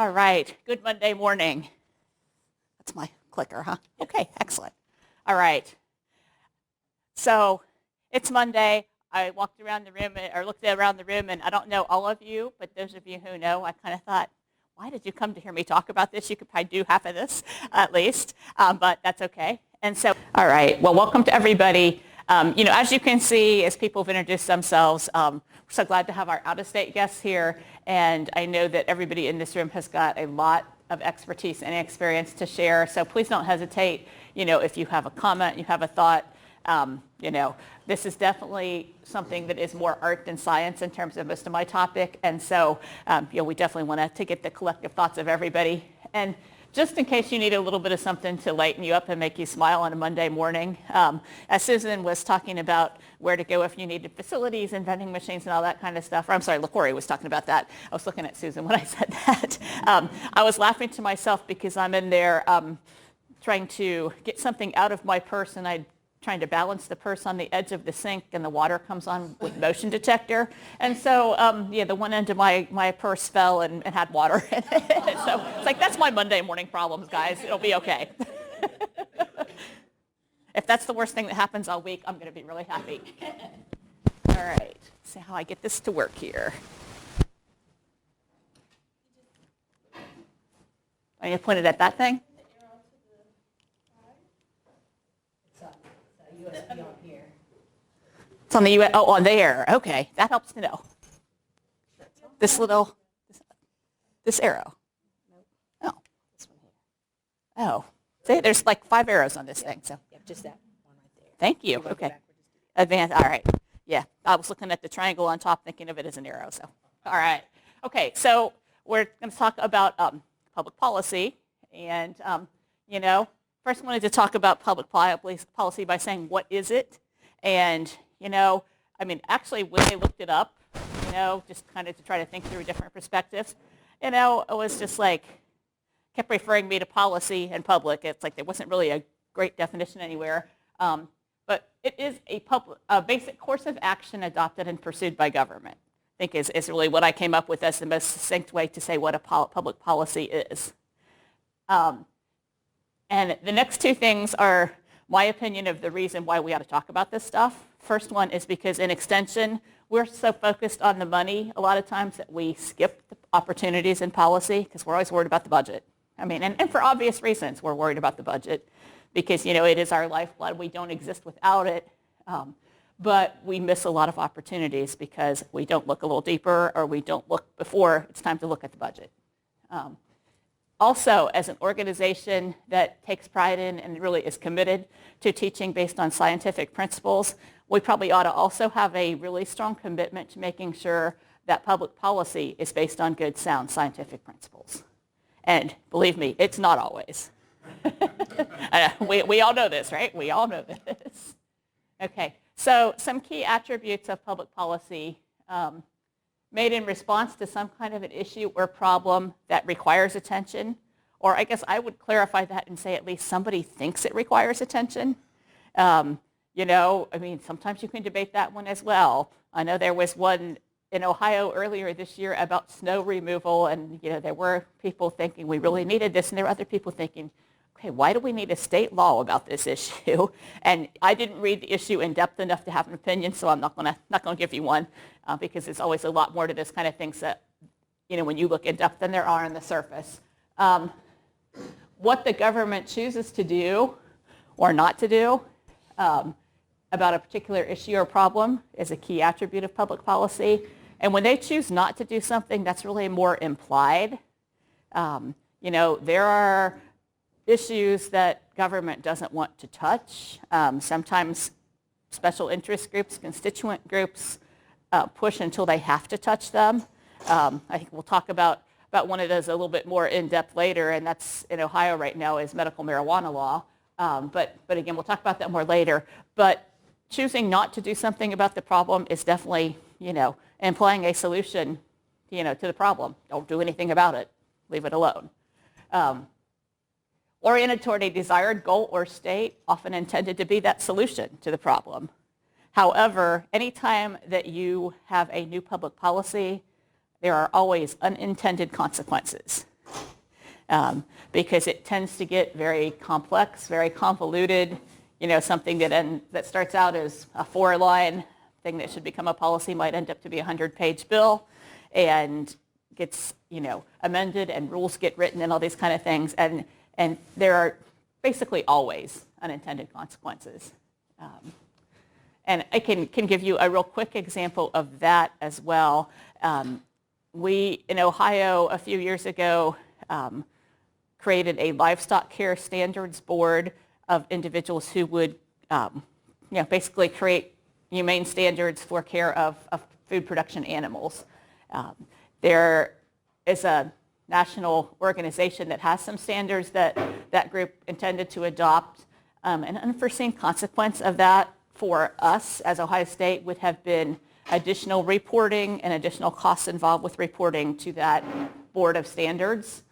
All right, good Monday morning. That's my clicker, huh? Okay, excellent. All right. So it's Monday. I walked around the room, or looked around the room, and I don't know all of you, but those of you who know, I kind of thought, why did you come to hear me talk about this? You could probably do half of this at least, but that's okay. And so, all right, well, welcome to everybody. As you can see, as people have introduced themselves, we're so glad to have our out-of-state guests here, and I know that everybody in this room has got a lot of expertise and experience to share, so please don't hesitate, if you have a comment, you have a thought, this is definitely something that is more art than science in terms of most of my topic, and so, we definitely want to get the collective thoughts of everybody. And just in case you need a little bit of something to lighten you up and make you smile on a Monday morning, as Susan was talking about where to go if you needed facilities and vending machines and all that kind of stuff, or I'm sorry, LaCorey was talking about that. I was looking at Susan when I said that. I was laughing to myself because I'm in there trying to get something out of my purse, and I'm trying to balance the purse on the edge of the sink, and the water comes on with motion detector. And so, the one end of my purse fell and had water in it. So it's like, that's my Monday morning problems, guys. It'll be okay. If that's the worst thing that happens all week, I'm going to be really happy. All right, let's see how I get this to work here. Are you pointed at that thing? USB on here. It's on the US. Oh, on there. Okay, that helps to know. This arrow. Oh. This one here. Oh. See, there's like 5 arrows on this thing. So. Yeah, just that one right there. Thank you. Okay. Advanced. All right. Yeah, I was looking at the triangle on top, thinking of it as an arrow. So, all right. Okay, so we're going to talk about public policy, and first, I wanted to talk about public policy by saying, what is it? And, actually, when I looked it up, just kind of to try to think through different perspectives, it was just like, kept referring me to policy and public. It's like there wasn't really a great definition anywhere. But it is a basic course of action adopted and pursued by government, I think is really what I came up with as the most succinct way to say what a public policy is. And the next two things are my opinion of the reason why we ought to talk about this stuff. First one is because in extension, we're so focused on the money a lot of times that we skip the opportunities in policy because we're always worried about the budget. And for obvious reasons, we're worried about the budget because, it is our lifeblood. We don't exist without it. But we miss a lot of opportunities because we don't look a little deeper or we don't look before it's time to look at the budget. Also, as an organization that takes pride in and really is committed to teaching based on scientific principles, we probably ought to also have a really strong commitment to making sure that public policy is based on good, sound scientific principles. And believe me, it's not always. We all know this, right? We all know this. Okay, so some key attributes of public policy made in response to some kind of an issue or problem that requires attention, or I guess I would clarify that and say at least somebody thinks it requires attention. Sometimes you can debate that one as well. I know there was one in Ohio earlier this year about snow removal, and there were people thinking we really needed this, and there were other people thinking, okay, why do we need a state law about this issue? And I didn't read the issue in depth enough to have an opinion, so I'm not going to give you one because there's always a lot more to this kind of things that, when you look in depth than there are on the surface. What the government chooses to do or not to do about a particular issue or problem is a key attribute of public policy. And when they choose not to do something, that's really more implied. There are issues that government doesn't want to touch. Sometimes special interest groups, constituent groups push until they have to touch them. I think we'll talk about one of those a little bit more in depth later, and that's in Ohio right now is medical marijuana law. But again, we'll talk about that more later. But choosing not to do something about the problem is definitely, implying a solution, to the problem. Don't do anything about it. Leave it alone. Oriented toward a desired goal or state, often intended to be that solution to the problem. However, anytime that you have a new public policy, there are always unintended consequences. because it tends to get very complex, very convoluted. Something that starts out as a 4-line thing that should become a policy might end up to be a 100-page bill, and gets amended, and rules get written, and all these kind of things, and there are basically always unintended consequences. And I can give you a real quick example of that as well. We, in Ohio, a few years ago, created a livestock care standards board of individuals who would basically create humane standards for care of food production animals. There is a national organization that has some standards that group intended to adopt. An unforeseen consequence of that for us as Ohio State would have been additional reporting and additional costs involved with reporting to that board of standards.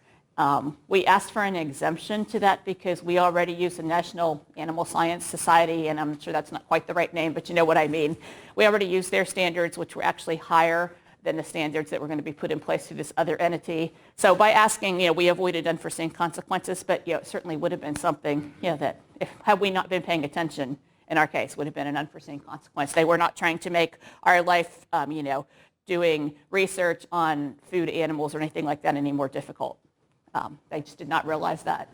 We asked for an exemption to that because we already use the National Animal Science Society, and I'm sure that's not quite the right name, but you know what I mean. We already use their standards, which were actually higher than the standards that were going to be put in place through this other entity. So by asking, we avoided unforeseen consequences, but it certainly would have been something, that had we not been paying attention, in our case, would have been an unforeseen consequence. They were not trying to make our life, doing research on food animals or anything like that any more difficult. They just did not realize that.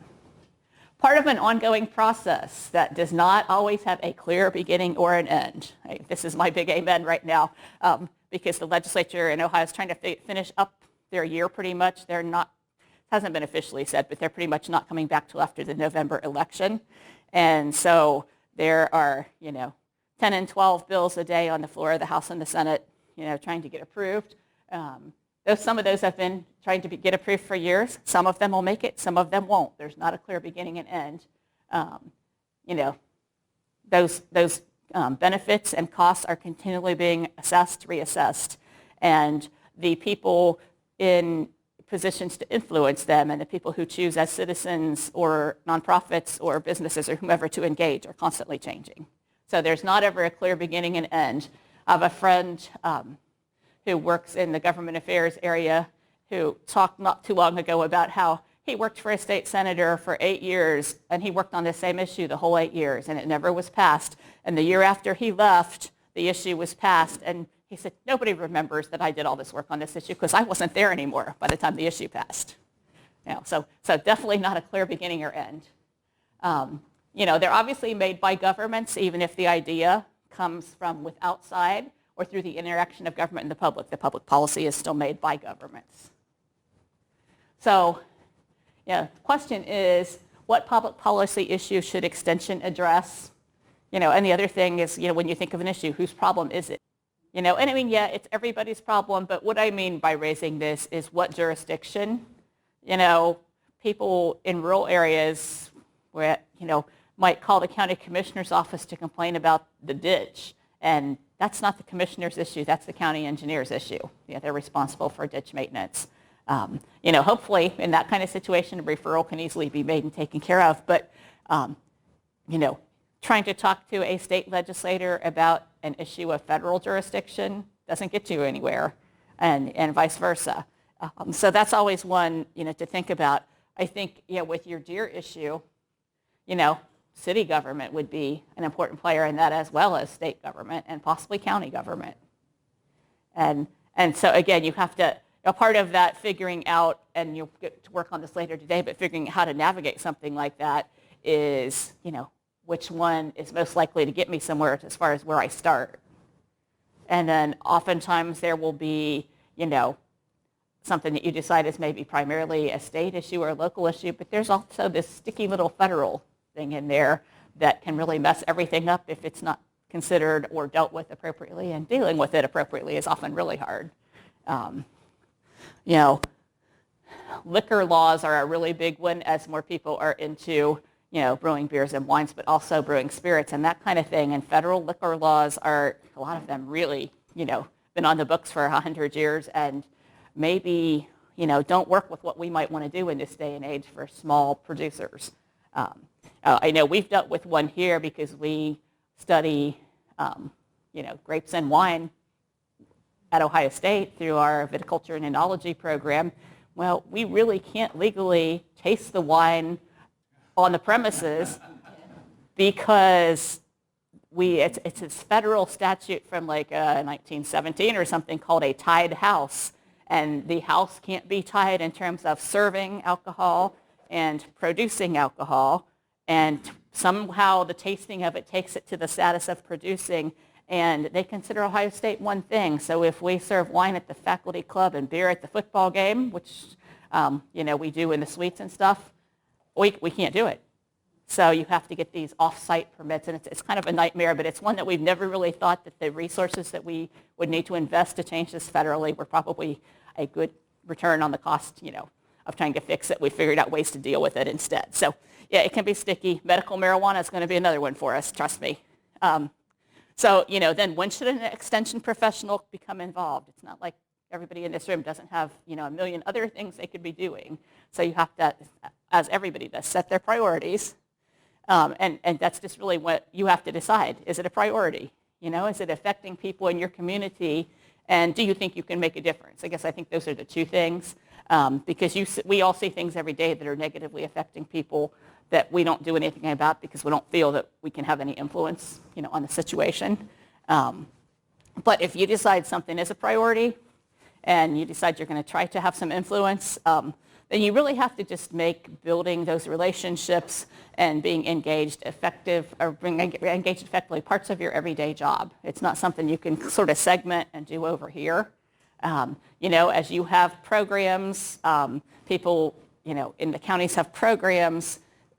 Part of an ongoing process that does not always have a clear beginning or an end. This is my big amen right now, because the legislature in Ohio is trying to finish up their year pretty much. They're not, hasn't been officially said, but they're pretty much not coming back till after the November election. And so there are, 10 and 12 bills a day on the floor of the House and the Senate, trying to get approved. Some of those have been trying to get approved for years. Some of them will make it, some of them won't. There's not a clear beginning and end. Those benefits and costs are continually being assessed, reassessed, and the people in positions to influence them and the people who choose as citizens or nonprofits or businesses or whomever to engage are constantly changing. So there's not ever a clear beginning and end. I have a friend who works in the government affairs area who talked not too long ago about how he worked for a state senator for 8 years, and he worked on the same issue the whole 8 years, and it never was passed. And the year after he left, the issue was passed, and he said, nobody remembers that I did all this work on this issue because I wasn't there anymore by the time the issue passed. So definitely not a clear beginning or end. They're obviously made by governments, even if the idea comes from with outside or through the interaction of government and the public. The public policy is still made by governments. So, the question is, what public policy issue should extension address? And the other thing is, when you think of an issue, whose problem is it? And I mean, it's everybody's problem, but what I mean by raising this is what jurisdiction. People in rural areas where, might call the county commissioner's office to complain about the ditch, and that's not the commissioner's issue, that's the county engineer's issue. They're responsible for ditch maintenance. Hopefully in that kind of situation, a referral can easily be made and taken care of, but, trying to talk to a state legislator about an issue of federal jurisdiction doesn't get you anywhere, and vice versa. So that's always one, to think about. I think, with your deer issue, city government would be an important player in that, as well as state government and possibly county government. And so again, you have to, a part of that figuring out, and you'll get to work on this later today, but figuring out how to navigate something like that is, which one is most likely to get me somewhere as far as where I start. And then oftentimes there will be, something that you decide is maybe primarily a state issue or a local issue, but there's also this sticky little federal thing in there that can really mess everything up if it's not considered or dealt with appropriately, and dealing with it appropriately is often really hard. Liquor laws are a really big one as more people are into, brewing beers and wines, but also brewing spirits and that kind of thing. And federal liquor laws are, a lot of them really, been on the books for 100 years and maybe, don't work with what we might want to do in this day and age for small producers. I know we've dealt with one here because we study, grapes and wine at Ohio State through our viticulture and enology program. well, we really can't legally taste the wine on the premises because it's a federal statute from like 1917 or something called a tied house. And the house can't be tied in terms of serving alcohol and producing alcohol. And somehow the tasting of it takes it to the status of producing. And they consider Ohio State one thing. So if we serve wine at the faculty club and beer at the football game, which we do in the suites and stuff, we can't do it. So you have to get these off-site permits, and it's kind of a nightmare, but it's one that we've never really thought that the resources that we would need to invest to change this federally were probably a good return on the cost, of trying to fix it. We figured out ways to deal with it instead. So yeah, it can be sticky. Medical marijuana is going to be another one for us, trust me. Then when should an extension professional become involved? It's not like everybody in this room doesn't have, a million other things they could be doing. So you have to, as everybody does, set their priorities. And that's just really what you have to decide. Is it a priority? Is it affecting people in your community? And do you think you can make a difference? I think those are the two things. Because we all see things every day that are negatively affecting people that we don't do anything about because we don't feel that we can have any influence, on the situation. But if you decide something is a priority and you decide you're going to try to have some influence, then you really have to just make building those relationships and being engaged engaged effectively parts of your everyday job. It's not something you can sort of segment and do over here. As you have programs, people, in the counties have programs.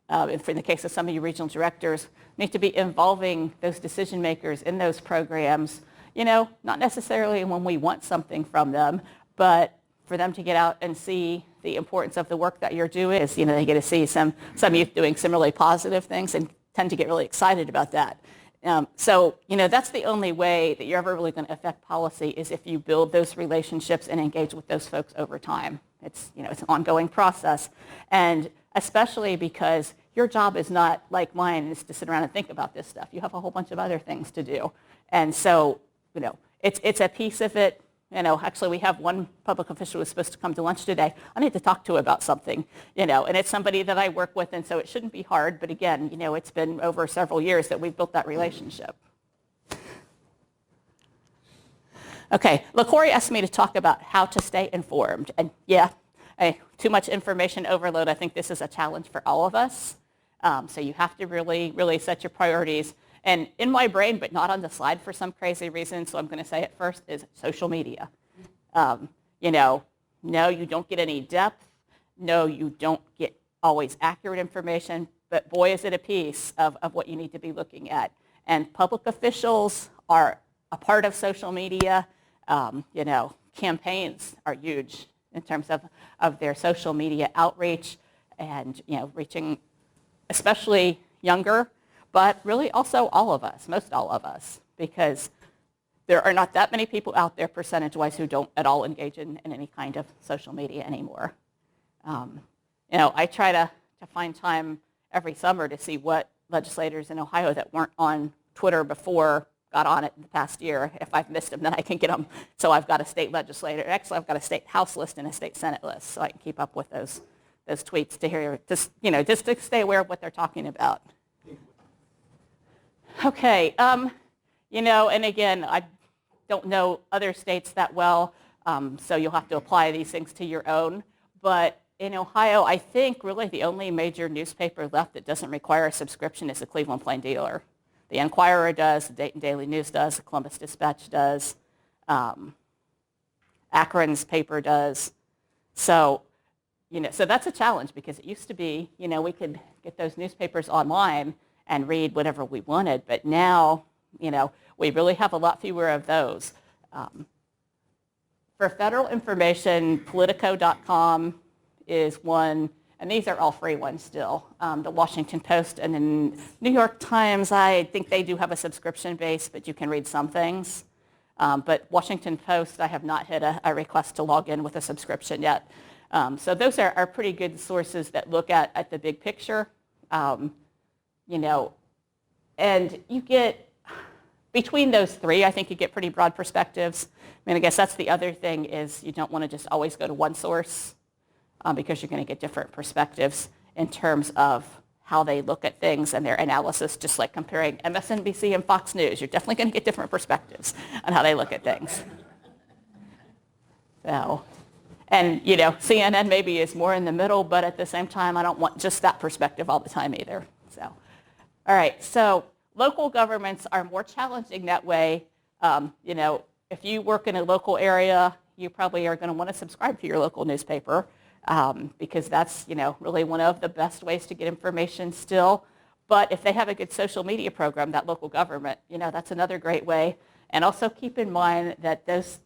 In the case of some of you regional directors, need to be involving those decision makers in those programs, not necessarily when we want something from them, but for them to get out and see the importance of the work that you're doing is, they get to see some youth doing some really positive things and tend to get really excited about that. That's the only way that you're ever really going to affect policy is if you build those relationships and engage with those folks over time. It's an ongoing process. And especially because your job is not like mine, is to sit around and think about this stuff. You have a whole bunch of other things to do. And so, it's a piece of it. Actually, we have one public official who's supposed to come to lunch today. I need to talk to about something, and it's somebody that I work with, and so it shouldn't be hard. But again, it's been over several years that we've built that relationship. Okay, LaCorey asked me to talk about how to stay informed. And yeah, too much information overload. I think this is a challenge for all of us. So you have to really, really set your priorities. And in my brain, but not on the slide for some crazy reason, so I'm going to say it first, is social media. No, you don't get any depth. No, you don't get always accurate information. But boy, is it a piece of what you need to be looking at. And public officials are a part of social media. Campaigns are huge in terms of their social media outreach and, reaching especially younger, but really also all of us, most all of us, because there are not that many people out there percentage-wise who don't at all engage in any kind of social media anymore. I try to find time every summer to see what legislators in Ohio that weren't on Twitter before got on it in the past year. If I've missed them, then I can get them. So I've got a state legislator. Actually, I've got a state House list and a state Senate list, so I can keep up with those tweets to hear, just to stay aware of what they're talking about. Okay, and again, I don't know other states that well, so you'll have to apply these things to your own. But in Ohio, I think really the only major newspaper left that doesn't require a subscription is the Cleveland Plain Dealer. The Enquirer does, the Dayton Daily News does, the Columbus Dispatch does, Akron's paper does. So, so that's a challenge because it used to be, we could get those newspapers online and read whatever we wanted, but now, we really have a lot fewer of those. For federal information, Politico.com is one, and these are all free ones still. The Washington Post and the New York Times, I think they do have a subscription base, but you can read some things. But Washington Post, I have not hit a request to log in with a subscription yet. So those are pretty good sources that look at the big picture. And you get, between those three, I think you get pretty broad perspectives. I guess that's the other thing is you don't want to just always go to one source. because you're going to get different perspectives in terms of how they look at things and their analysis, just like comparing MSNBC and Fox News. You're definitely going to get different perspectives on how they look at things. So, and CNN maybe is more in the middle, but at the same time, I don't want just that perspective all the time either. So, all right, so local governments are more challenging that way. If you work in a local area, you probably are going to want to subscribe to your local newspaper. Because that's, really one of the best ways to get information still. But if they have a good social media program, that local government, that's another great way. And also keep in mind that those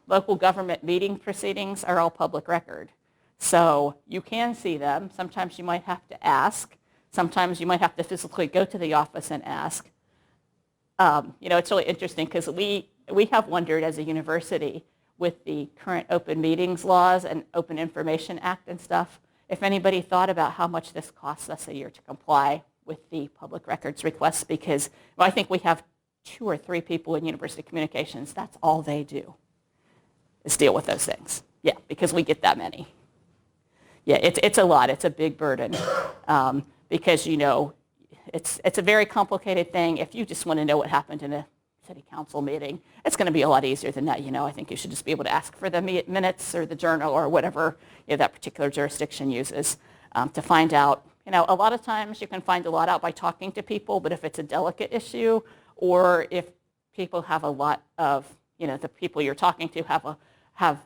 local government meeting proceedings are all public record. So you can see them. Sometimes you might have to ask. Sometimes you might have to physically go to the office and ask. It's really interesting because we have wondered as a university with the current open meetings laws and Open Information Act and stuff, if anybody thought about how much this costs us a year to comply with the public records requests, because I think we have 2 or 3 people in university communications, that's all they do, is deal with those things. Yeah, because we get that many. Yeah, it's a lot. It's a big burden because, it's a very complicated thing. If you just want to know what happened in a city council meeting, it's going to be a lot easier than that. I think you should just be able to ask for the minutes or the journal or whatever that particular jurisdiction uses to find out. A lot of times you can find a lot out by talking to people, but if it's a delicate issue or if people have a lot of, the people you're talking to have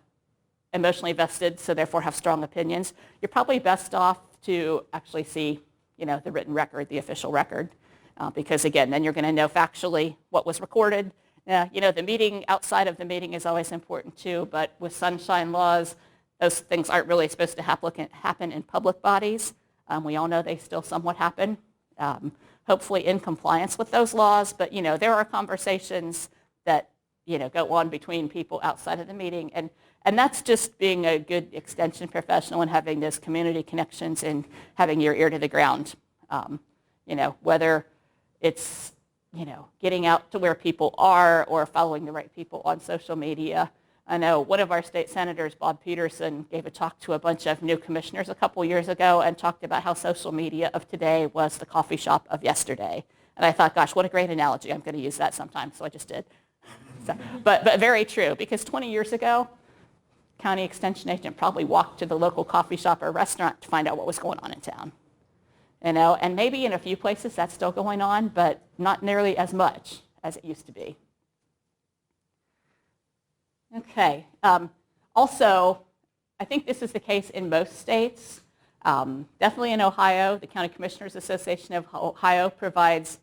emotionally vested, so therefore have strong opinions, you're probably best off to actually see, the written record, the official record. Because again, then you're going to know factually what was recorded. The meeting outside of the meeting is always important too, but with sunshine laws, those things aren't really supposed to happen in public bodies. We all know they still somewhat happen, hopefully in compliance with those laws, but there are conversations that go on between people outside of the meeting, and that's just being a good extension professional and having those community connections and having your ear to the ground. Whether it's, getting out to where people are or following the right people on social media. I know one of our state senators, Bob Peterson, gave a talk to a bunch of new commissioners a couple years ago and talked about how social media of today was the coffee shop of yesterday. And I thought, gosh, what a great analogy. I'm going to use that sometime, so I just did. But very true, because 20 years ago, county extension agent probably walked to the local coffee shop or restaurant to find out what was going on in town. And maybe in a few places that's still going on, but not nearly as much as it used to be. Okay. Also, I think this is the case in most states. Definitely in Ohio, the County Commissioners Association of Ohio provides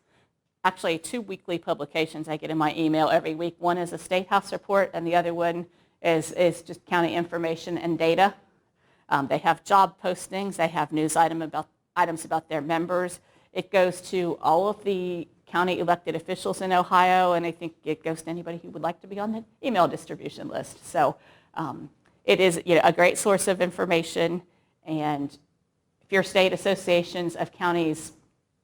actually 2 weekly publications I get in my email every week. One is a State House report, and the other one is just county information and data. They have job postings. They have news items about their members. It goes to all of the county elected officials in Ohio, and I think it goes to anybody who would like to be on the email distribution list. So it is a great source of information, and if your state associations of counties,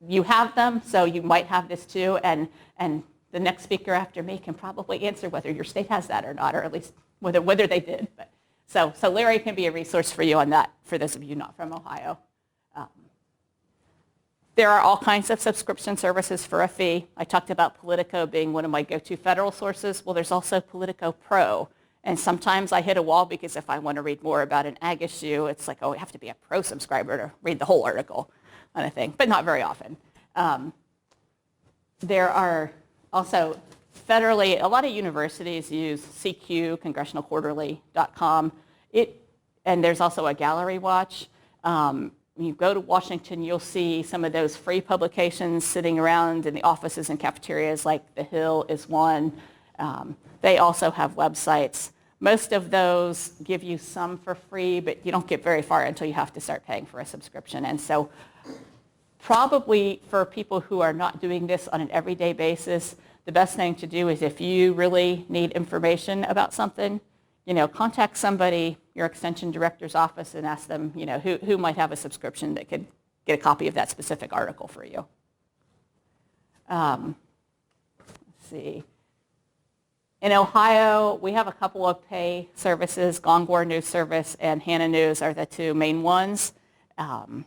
you have them, so you might have this too, and the next speaker after me can probably answer whether your state has that or not, or at least whether they did. But so Larry can be a resource for you on that, for those of you not from Ohio. There are all kinds of subscription services for a fee. I talked about Politico being one of my go-to federal sources. Well, there's also Politico Pro. And sometimes I hit a wall because if I want to read more about an ag issue, it's like, oh, I have to be a pro subscriber to read the whole article kind of thing, but not very often. There are also federally, a lot of universities use CQ, congressionalquarterly.com. And there's also a gallery watch. When you go to Washington, you'll see some of those free publications sitting around in the offices and cafeterias, like The Hill is one. They also have websites. Most of those give you some for free, but you don't get very far until you have to start paying for a subscription. And so probably for people who are not doing this on an everyday basis, the best thing to do is if you really need information about something, contact somebody, your extension director's office, and ask them, who might have a subscription that could get a copy of that specific article for you. Let's see. In Ohio, we have a couple of pay services. Gongor News Service and Hannah News are the two main ones. And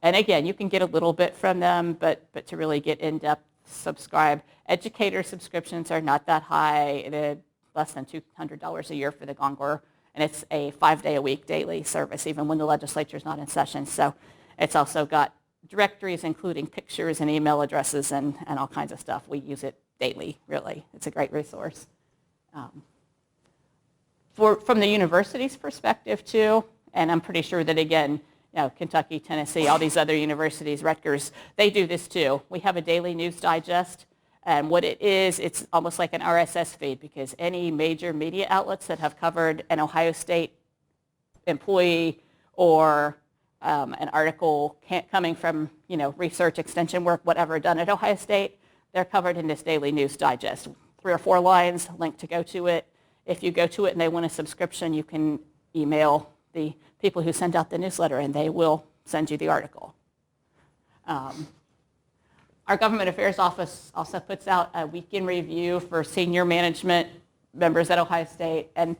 again, you can get a little bit from them, but to really get in-depth, subscribe. Educator subscriptions are not that high. They're less than $200 a year for the Gongor, and it's a 5-day-a-week daily service, even when the legislature is not in session. So it's also got directories, including pictures and email addresses and all kinds of stuff. We use it daily, really. It's a great resource. From the university's perspective, too, and I'm pretty sure that, again, Kentucky, Tennessee, all these other universities, Rutgers, they do this, too. We have a daily news digest, and what it is, it's almost like an RSS feed, because any major media outlets that have covered an Ohio State employee or an article coming from, research, extension work, whatever done at Ohio State, they're covered in this daily news digest. 3 or 4 lines, link to go to it. If you go to it and they want a subscription, you can email the people who send out the newsletter, and they will send you the article. Our Government Affairs Office also puts out a weekend review for senior management members at Ohio State and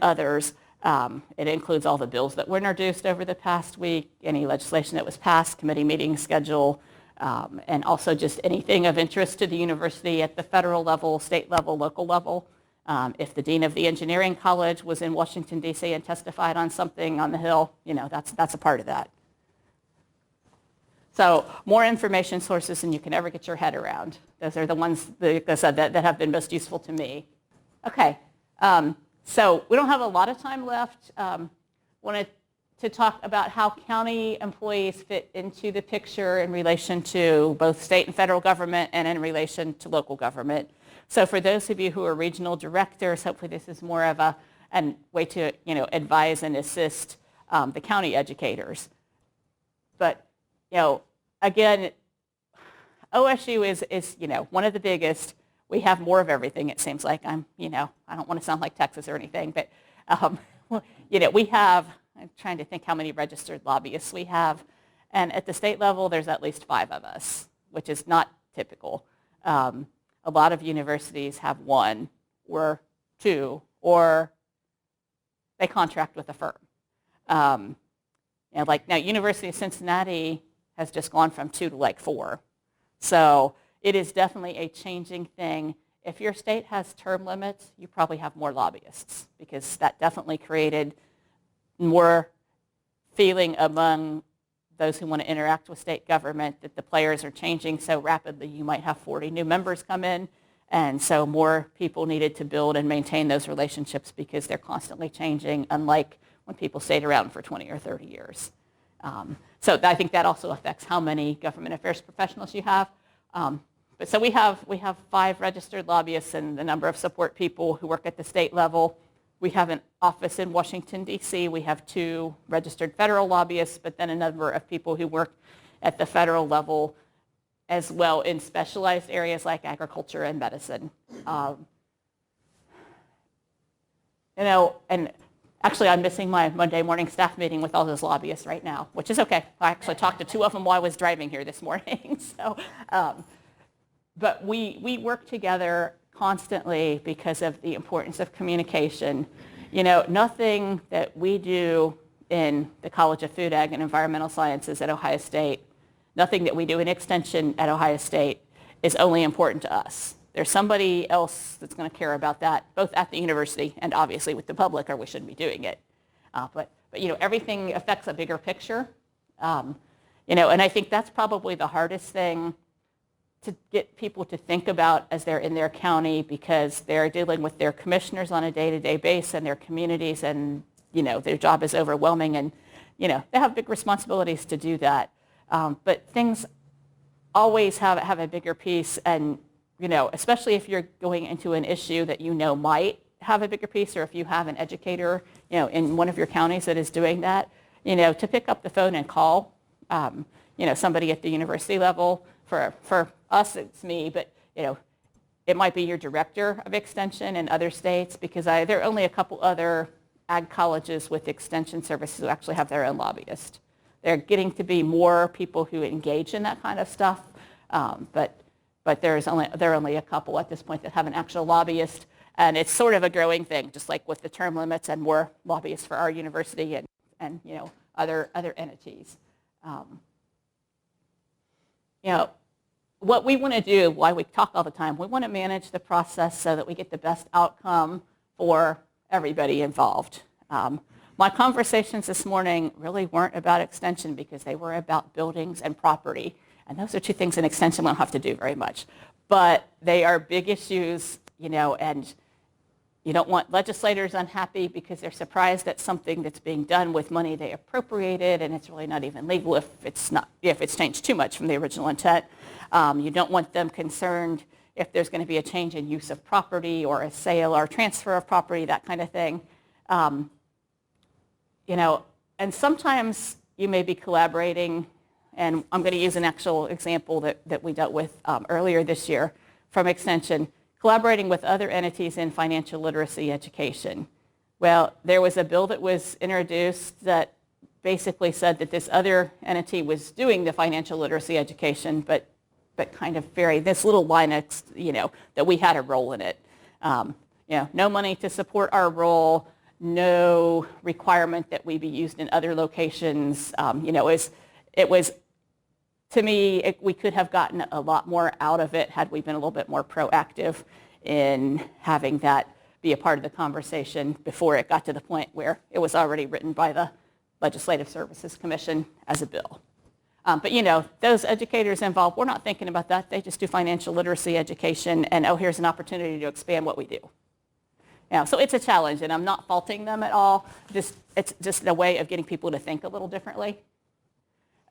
others. It includes all the bills that were introduced over the past week, any legislation that was passed, committee meeting schedule, and also just anything of interest to the university at the federal level, state level, local level. If the dean of the engineering college was in Washington, D.C. and testified on something on the Hill, that's a part of that. So more information sources than you can ever get your head around. Those are the ones that have been most useful to me. Okay, so we don't have a lot of time left. Wanted to talk about how county employees fit into the picture in relation to both state and federal government and in relation to local government. So for those of you who are regional directors, hopefully this is more of a way to advise and assist the county educators. But again, OSU is one of the biggest. We have more of everything. It seems like I don't want to sound like Texas or anything, but we have. I'm trying to think how many registered lobbyists we have, and at the state level, there's at least 5 of us, which is not typical. A lot of universities have 1 or 2, or they contract with a firm. Like now, University of Cincinnati has just gone from 2 to like 4. So it is definitely a changing thing. If your state has term limits, you probably have more lobbyists, because that definitely created more feeling among those who want to interact with state government that the players are changing so rapidly. You might have 40 new members come in, and so more people needed to build and maintain those relationships because they're constantly changing, unlike when people stayed around for 20 or 30 years. So I think that also affects how many government affairs professionals you have. But so we have 5 registered lobbyists and the number of support people who work at the state level. We have an office in Washington, D.C. We have 2 registered federal lobbyists, but then a number of people who work at the federal level as well in specialized areas like agriculture and medicine. And actually I'm missing my Monday morning staff meeting with all those lobbyists right now, which is okay. I actually talked to 2 of them while I was driving here this morning. But we work together constantly because of the importance of communication. Nothing that we do in the College of Food, Ag, and Environmental Sciences at Ohio State, nothing that we do in Extension at Ohio State is only important to us. There's somebody else that's going to care about that, both at the university and obviously with the public, or we shouldn't be doing it. But everything affects a bigger picture. And I think that's probably the hardest thing to get people to think about as they're in their county, because they're dealing with their commissioners on a day-to-day basis and their communities, and their job is overwhelming, and they have big responsibilities to do that. But things always have a bigger piece, and especially if you're going into an issue that might have a bigger piece, or if you have an educator in one of your counties that is doing that, to pick up the phone and call somebody at the university level. For us, it's me, but it might be your director of extension in other states, because there are only a couple other ag colleges with extension services who actually have their own lobbyist. They're getting to be more people who engage in that kind of stuff, but but there are only a couple at this point that have an actual lobbyist, and it's sort of a growing thing, just like with the term limits and more lobbyists for our university and other entities. What we want to do, why we talk all the time, we want to manage the process so that we get the best outcome for everybody involved. My conversations this morning really weren't about extension because they were about buildings and property. And those are two things in extension we don't have to do very much. But they are big issues, and you don't want legislators unhappy because they're surprised at something that's being done with money they appropriated, and it's really not even legal if it's changed too much from the original intent. You don't want them concerned if there's going to be a change in use of property or a sale or transfer of property, that kind of thing. And sometimes you may be collaborating, and I'm going to use an actual example that we dealt with earlier this year from Extension, collaborating with other entities in financial literacy education. Well, there was a bill that was introduced that basically said that this other entity was doing the financial literacy education, but kind of this little line, that we had a role in it. No money to support our role, no requirement that we be used in other locations. It was, to me, we could have gotten a lot more out of it had we been a little bit more proactive in having that be a part of the conversation before it got to the point where it was already written by the Legislative Services Commission as a bill. But those educators involved, we're not thinking about that. They just do financial literacy education, and here's an opportunity to expand what we do. So it's a challenge, and I'm not faulting them at all. It's just a way of getting people to think a little differently.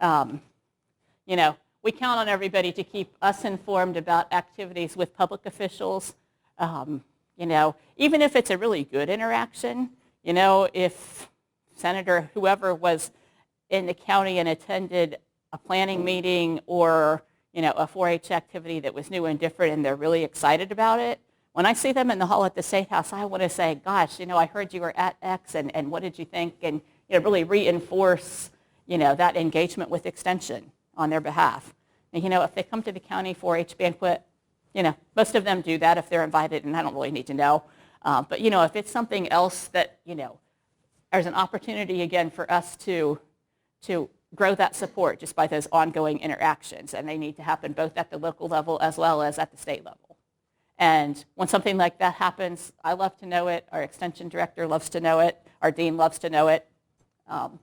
We count on everybody to keep us informed about activities with public officials. Even if it's a really good interaction, if Senator whoever was in the county and attended a planning meeting or, a 4-H activity that was new and different and they're really excited about it, when I see them in the hall at the State House, I want to say, gosh, I heard you were at X and what did you think? And really reinforce, that engagement with Extension on their behalf. And, if they come to the county 4-H banquet, most of them do that if they're invited, and I don't really need to know. But, if it's something else that, there's an opportunity, again, for us to grow that support just by those ongoing interactions, and they need to happen both at the local level as well as at the state level. And when something like that happens, I love to know it. Our extension director loves to know it. Our dean loves to know it. And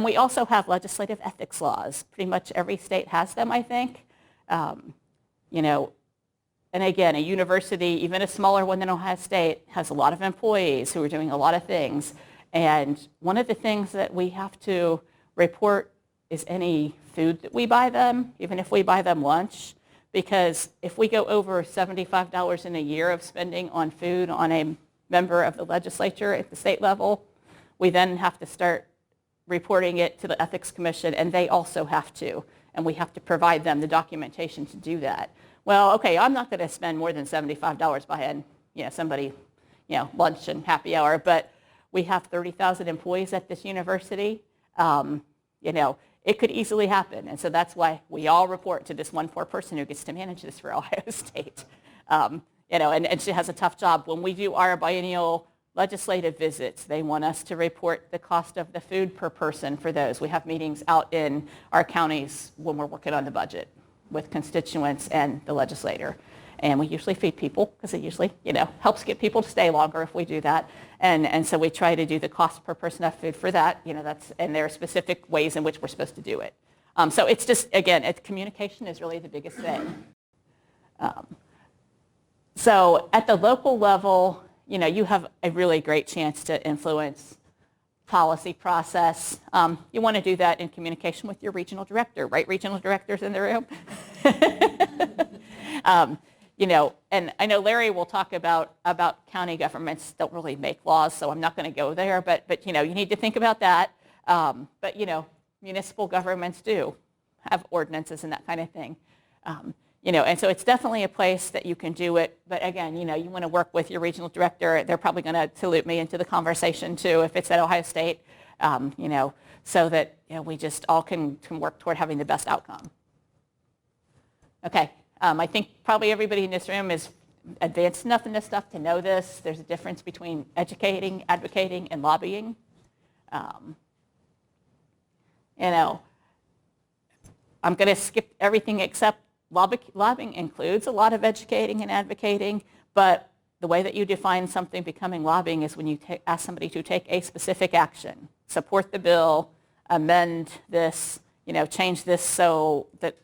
we also have legislative ethics laws. Pretty much every state has them, I think. And again, a university, even a smaller one than Ohio State, has a lot of employees who are doing a lot of things. And one of the things that we have to report is any food that we buy them, even if we buy them lunch. Because if we go over $75 in a year of spending on food on a member of the legislature at the state level, we then have to start reporting it to the Ethics Commission, and they also have to. And we have to provide them the documentation to do that. Well, okay, I'm not going to spend more than $75 buying, somebody, lunch and happy hour, but we have 30,000 employees at this university. It could easily happen. And so that's why we all report to this one poor person who gets to manage this for Ohio State. And she has a tough job. When we do our biennial legislative visits, they want us to report the cost of the food per person for those. We have meetings out in our counties when we're working on the budget with constituents and the legislator. And we usually feed people because it usually, helps get people to stay longer if we do that. And so we try to do the cost per person of food for that. And there are specific ways in which we're supposed to do it. So it's just, again, communication is really the biggest thing. So at the local level, you have a really great chance to influence policy process. You want to do that in communication with your regional director, right? Regional directors in the room. And I know Larry will talk about county governments don't really make laws, so I'm not going to go there. But you need to think about that. But municipal governments do have ordinances and that kind of thing. And so it's definitely a place that you can do it. But again, you want to work with your regional director. They're probably going to salute me into the conversation too if it's at Ohio State, so that we just all can work toward having the best outcome. Okay, I think probably everybody in this room is advanced enough in this stuff to know this. There's a difference between educating, advocating, and lobbying. Um, you know, I'm going to skip everything except lobbying includes a lot of educating and advocating, but the way that you define something becoming lobbying is when you ask somebody to take a specific action, support the bill, amend this, change this so that,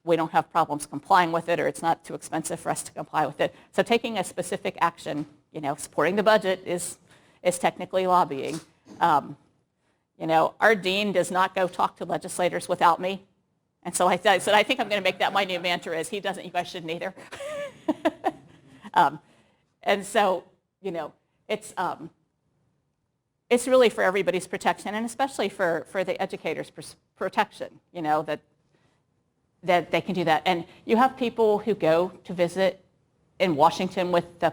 we don't have problems complying with it or it's not too expensive for us to comply with it. So taking a specific action, supporting the budget is technically lobbying. Our dean does not go talk to legislators without me. And so I said, I think I'm going to make that my new mantra is he doesn't, you guys shouldn't either. And so, it's really for everybody's protection and especially for the educators' protection, that they can do that. And you have people who go to visit in Washington with the,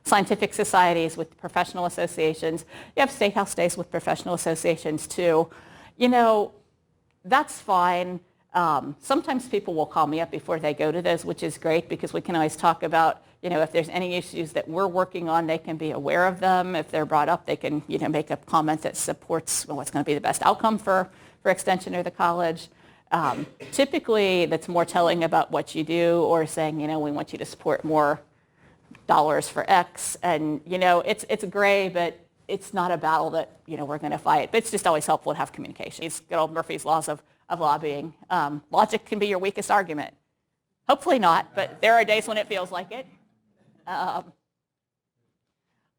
scientific societies, with professional associations. You have State House days with professional associations too. That's fine. Sometimes people will call me up before they go to those, which is great because we can always talk about, if there's any issues that we're working on, they can be aware of them. If they're brought up, they can, make a comment that supports what's going to be the best outcome for Extension or the college. Typically, that's more telling about what you do or saying, we want you to support more dollars for X. And, it's gray, but it's not a battle that, we're going to fight. But it's just always helpful to have communication. These good old Murphy's Laws of lobbying. Logic can be your weakest argument. Hopefully not, but there are days when it feels like it. I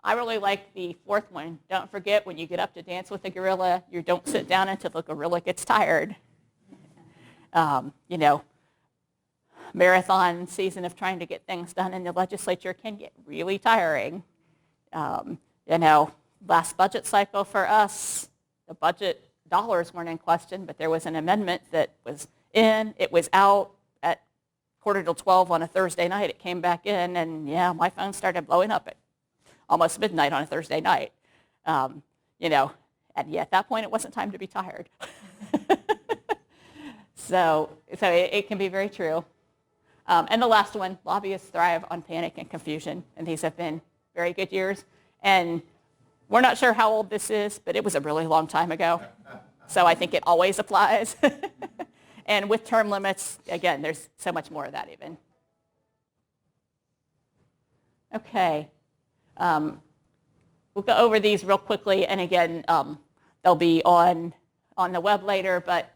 really like the fourth one. Don't forget, when you get up to dance with a gorilla, you don't sit down until the gorilla gets tired. Marathon season of trying to get things done in the legislature can get really tiring. Last budget cycle for us, the budget dollars weren't in question, but there was an amendment that was in, it was out at 11:45 on a Thursday night. It came back in, and my phone started blowing up at almost midnight on a Thursday night. And at that point, it wasn't time to be tired. So it can be very true. And the last one, lobbyists thrive on panic and confusion, and these have been very good years. And we're not sure how old this is, but it was a really long time ago. So I think it always applies. And with term limits, again, there's so much more of that even. Okay. We'll go over these real quickly. And again, they'll be on the web later, but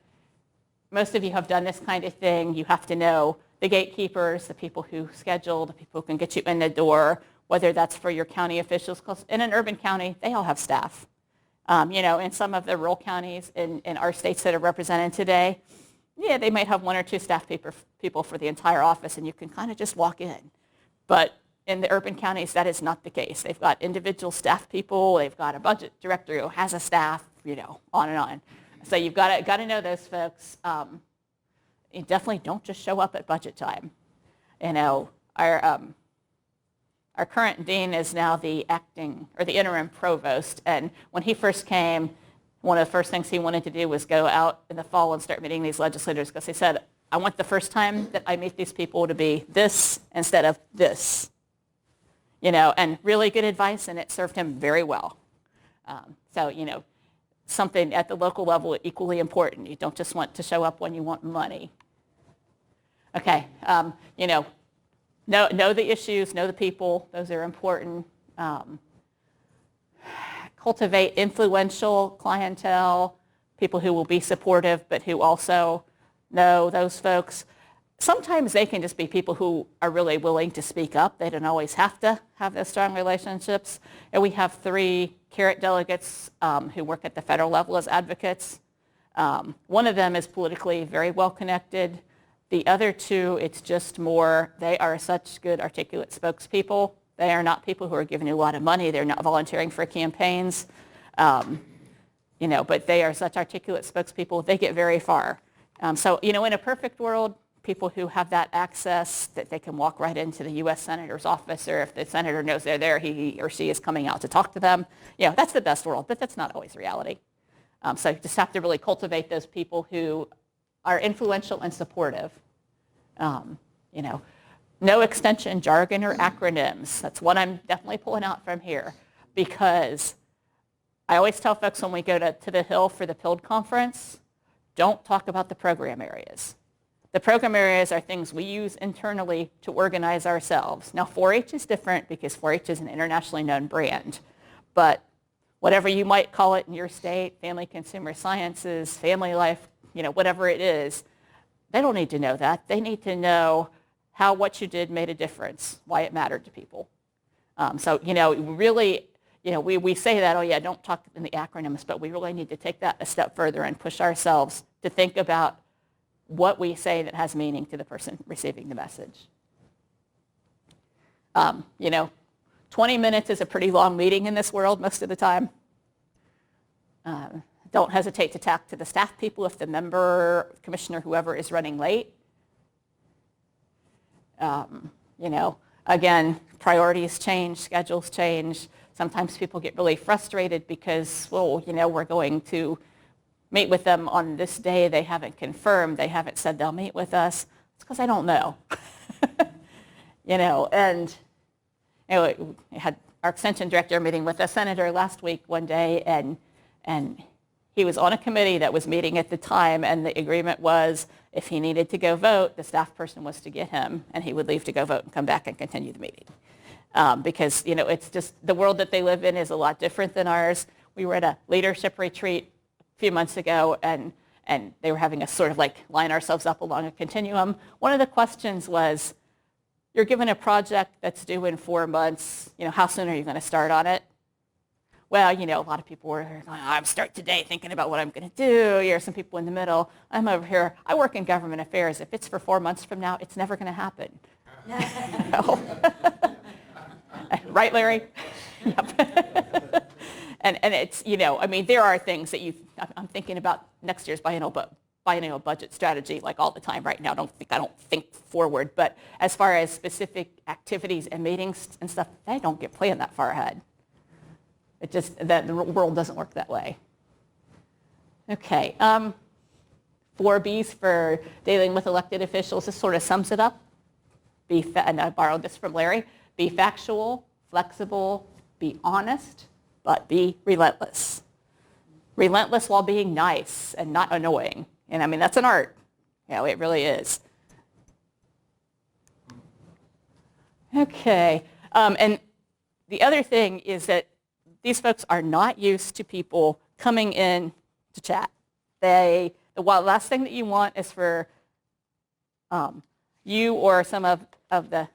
most of you have done this kind of thing. You have to know the gatekeepers, the people who schedule, the people who can get you in the door, whether that's for your county officials. Because in an urban county, they all have staff. In some of the rural counties in our states that are represented today, they might have one or two staff people for the entire office, and you can kind of just walk in. But in the urban counties, that is not the case. They've got individual staff people. They've got a budget director who has a staff, on and on. So you've got to know those folks. You definitely don't just show up at budget time. Our current dean is now the interim provost, and when he first came, one of the first things he wanted to do was go out in the fall and start meeting these legislators because he said, I want the first time that I meet these people to be this instead of this. And really good advice, and it served him very well. Something at the local level equally important. You don't just want to show up when you want money. Okay, know the issues, know the people. Those are important. Cultivate influential clientele, people who will be supportive, but who also know those folks. Sometimes they can just be people who are really willing to speak up. They don't always have to have those strong relationships. And we have 3 Carrot delegates who work at the federal level as advocates. One of them is politically very well connected. The other 2, it's just more, they are such good articulate spokespeople. They are not people who are giving you a lot of money. They're not volunteering for campaigns. But they are such articulate spokespeople. They get very far. In a perfect world, people who have that access, that they can walk right into the U.S. Senator's office, or if the senator knows they're there, he or she is coming out to talk to them. That's the best world, but that's not always reality. So you just have to really cultivate those people who are influential and supportive. You know, no extension jargon or acronyms. That's what I'm definitely pulling out from here, because I always tell folks when we go to the Hill for the PILD conference, don't talk about the program areas. The program areas are things we use internally to organize ourselves. Now, 4-H is different because 4-H is an internationally known brand, but whatever you might call it in your state, family consumer sciences, family life, you know, whatever it is, they don't need to know that. They need to know how what you did made a difference, why it mattered to people. So, you know, really, you know, we say that, oh yeah, don't talk in the acronyms, but we really need to take that a step further and push ourselves to think about what we say that has meaning to the person receiving the message. You know, 20 minutes is a pretty long meeting in this world most of the time. Don't hesitate to talk to the staff people if the member, commissioner, whoever is running late. You know, again, priorities change, schedules change. Sometimes people get really frustrated because, well, you know, we're going to meet with them on this day. They haven't confirmed. They haven't said they'll meet with us. It's because I don't know. You know, and you know, we had our extension director meeting with a senator last week one day, and he was on a committee that was meeting at the time, and the agreement was if he needed to go vote, the staff person was to get him, and he would leave to go vote and come back and continue the meeting. Because, you know, it's just the world that they live in is a lot different than ours. We were at a leadership retreat a few months ago, and they were having us sort of like line ourselves up along a continuum. One of the questions was, you're given a project that's due in 4 months, you know, how soon are you going to start on it? Well, you know, a lot of people were going, I'm start today thinking about what I'm going to do. You're some people in the middle. I'm over here. I work in government affairs. If it's for 4 months from now, it's never going to happen. Right, Larry? Yep. And it's, you know, I mean, there are things that I'm thinking about next year's biennial budget strategy like all the time right now. I don't think forward, but as far as specific activities and meetings and stuff, they don't get planned that far ahead. It just, that the world doesn't work that way. Okay, 4Bs for dealing with elected officials. This sort of sums it up. And I borrowed this from Larry. Be factual, flexible, be honest, but be relentless. Relentless while being nice and not annoying. And I mean, that's an art. Yeah, it really is. Okay, and the other thing is that these folks are not used to people coming in to chat. The last thing that you want is for you or some of the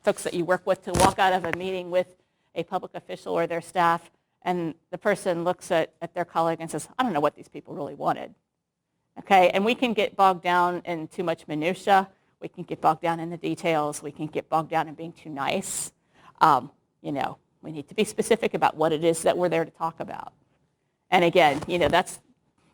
folks that you work with to walk out of a meeting with a public official or their staff, and the person looks at their colleague and says, I don't know what these people really wanted. Okay, and we can get bogged down in too much minutia. We can get bogged down in the details. We can get bogged down in being too nice. You know, we need to be specific about what it is that we're there to talk about. And again, you know, that's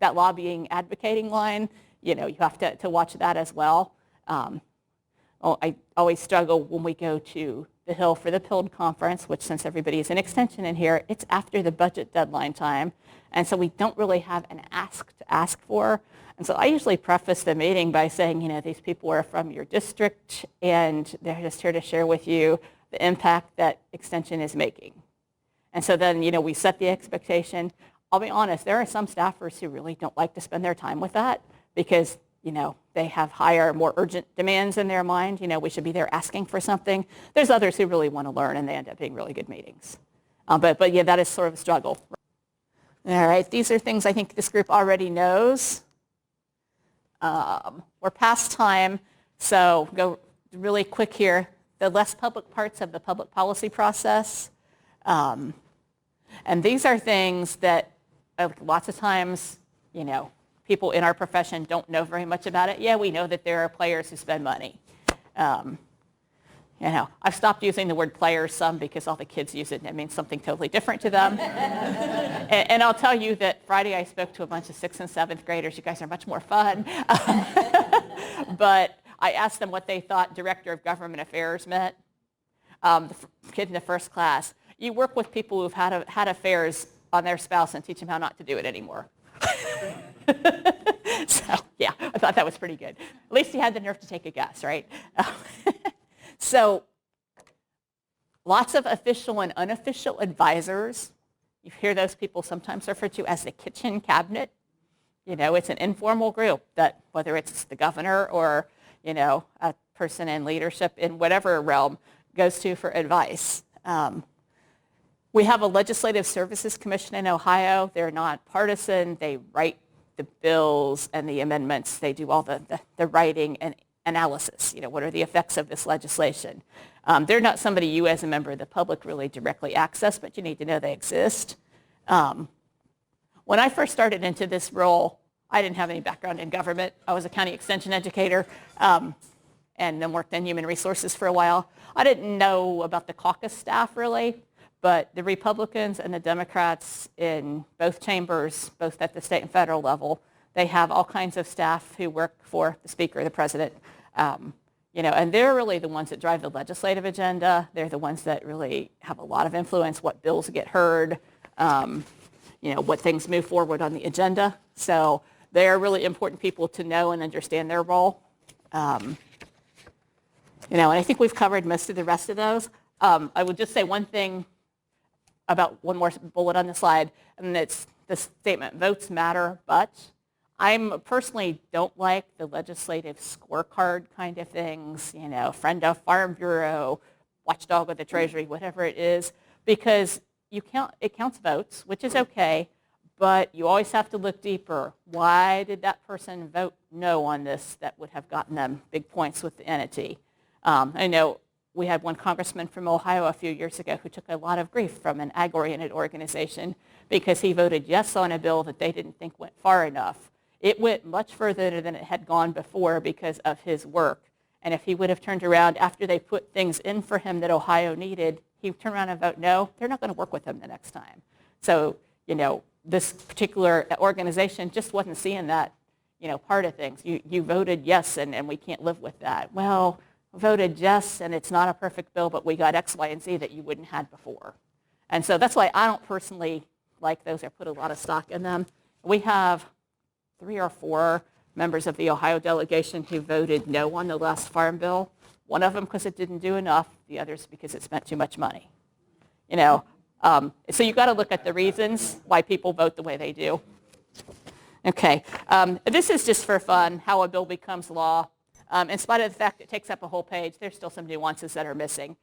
that lobbying advocating line. You know, you have to watch that as well. I always struggle when we go to the Hill for the PILD conference, which since everybody is in extension in here, it's after the budget deadline time. And so we don't really have an ask to ask for. And so I usually preface the meeting by saying, you know, these people are from your district and they're just here to share with you the impact that extension is making. And so then, you know, we set the expectation. I'll be honest, there are some staffers who really don't like to spend their time with that because, you know, they have higher, more urgent demands in their mind. You know, we should be there asking for something. There's others who really want to learn and they end up being really good meetings. But yeah, that is sort of a struggle. All right, these are things I think this group already knows. We're past time, so go really quick here. The less public parts of the public policy process. And these are things that lots of times, you know, people in our profession don't know very much about it. Yeah, we know that there are players who spend money. You know, I've stopped using the word players some because all the kids use it and it means something totally different to them. and I'll tell you that Friday I spoke to a bunch of 6th and 7th graders. You guys are much more fun. But I asked them what they thought Director of Government Affairs meant. The kid in the first class, you work with people who've had affairs on their spouse and teach them how not to do it anymore. So, yeah, I thought that was pretty good. At least he had the nerve to take a guess, right? So lots of official and unofficial advisors. You hear those people sometimes referred to as the kitchen cabinet. It's an informal group that, whether it's the governor or, a person in leadership in whatever realm, goes to for advice. We have a Legislative Services Commission in Ohio. They're nonpartisan. They write the bills and the amendments. They do all the writing and analysis. What are the effects of this legislation? They're not somebody you as a member of the public really directly access, but you need to know they exist. When I first started into this role, I didn't have any background in government. I was a county extension educator and then worked in human resources for a while. I didn't know about the caucus staff really, but the Republicans and the Democrats in both chambers, both at the state and federal level, they have all kinds of staff who work for the Speaker, the President, and they're really the ones that drive the legislative agenda. They're the ones that really have a lot of influence, what bills get heard, what things move forward on the agenda. So they're really important people to know and understand their role. And I think we've covered most of the rest of those. I would just say one thing about one more bullet on the slide, and it's the statement, votes matter, but I personally don't like the legislative scorecard kind of things, friend of Farm Bureau, watchdog of the Treasury, whatever it is, because it counts votes, which is okay, but you always have to look deeper. Why did that person vote no on this that would have gotten them big points with the entity? I know we had one congressman from Ohio a few years ago who took a lot of grief from an ag-oriented organization because he voted yes on a bill that they didn't think went far enough. It went much further than it had gone before because of his work. And if he would have turned around after they put things in for him that Ohio needed, he would turn around and vote no, they're not going to work with him the next time. So, this particular organization just wasn't seeing that, part of things. You voted yes, and we can't live with that. Well, voted yes, and it's not a perfect bill, but we got X, Y, and Z that you wouldn't have before. And so that's why I don't personally like those or put a lot of stock in them. We have 3 or 4 members of the Ohio delegation who voted no on the last farm bill. One of them because it didn't do enough, the others because it spent too much money. So you've got to look at the reasons why people vote the way they do. Okay, this is just for fun, how a bill becomes law. In spite of the fact it takes up a whole page, there's still some nuances that are missing.